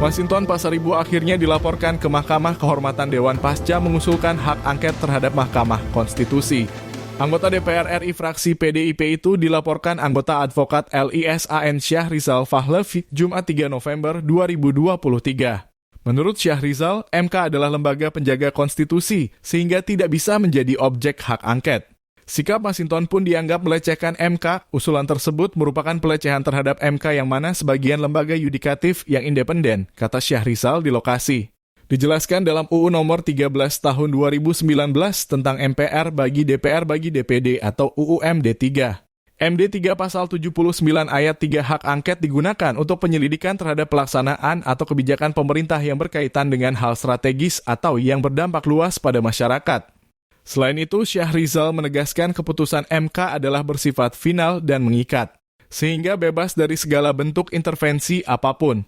Masinton Pasaribu akhirnya dilaporkan ke Mahkamah Kehormatan Dewan pasca mengusulkan hak angket terhadap Mahkamah Konstitusi. Anggota DPR RI fraksi PDIP itu dilaporkan anggota advokat LISAN Syahrizal Fahlevi Jumat 3 November 2023. Menurut Syahrizal, MK adalah lembaga penjaga konstitusi sehingga tidak bisa menjadi objek hak angket. Sikap Masinton pun dianggap melecehkan MK. Usulan tersebut merupakan pelecehan terhadap MK yang mana sebagian lembaga yudikatif yang independen, kata Syahrizal di lokasi. Dijelaskan dalam UU nomor 13 tahun 2019 tentang MPR bagi DPR bagi DPD atau UU MD3. MD3 pasal 79 ayat 3 hak angket digunakan untuk penyelidikan terhadap pelaksanaan atau kebijakan pemerintah yang berkaitan dengan hal strategis atau yang berdampak luas pada masyarakat. Selain itu, Syahrizal menegaskan keputusan MK adalah bersifat final dan mengikat, sehingga bebas dari segala bentuk intervensi apapun.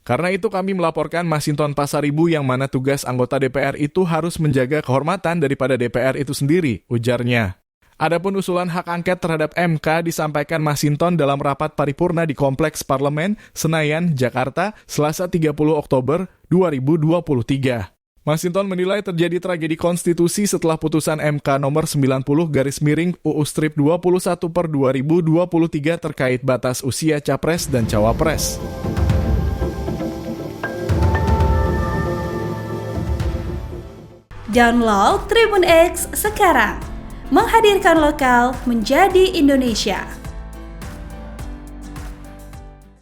Karena itu kami melaporkan Masinton Pasaribu yang mana tugas anggota DPR itu harus menjaga kehormatan daripada DPR itu sendiri, ujarnya. Adapun usulan hak angket terhadap MK disampaikan Masinton dalam rapat paripurna di Kompleks Parlemen, Senayan, Jakarta, Selasa 30 Oktober 2023. Masinton menilai terjadi tragedi konstitusi setelah putusan MK nomor 90/UU-21/2023 terkait batas usia Capres dan Cawapres. Download Tribun X sekarang, menghadirkan lokal menjadi Indonesia.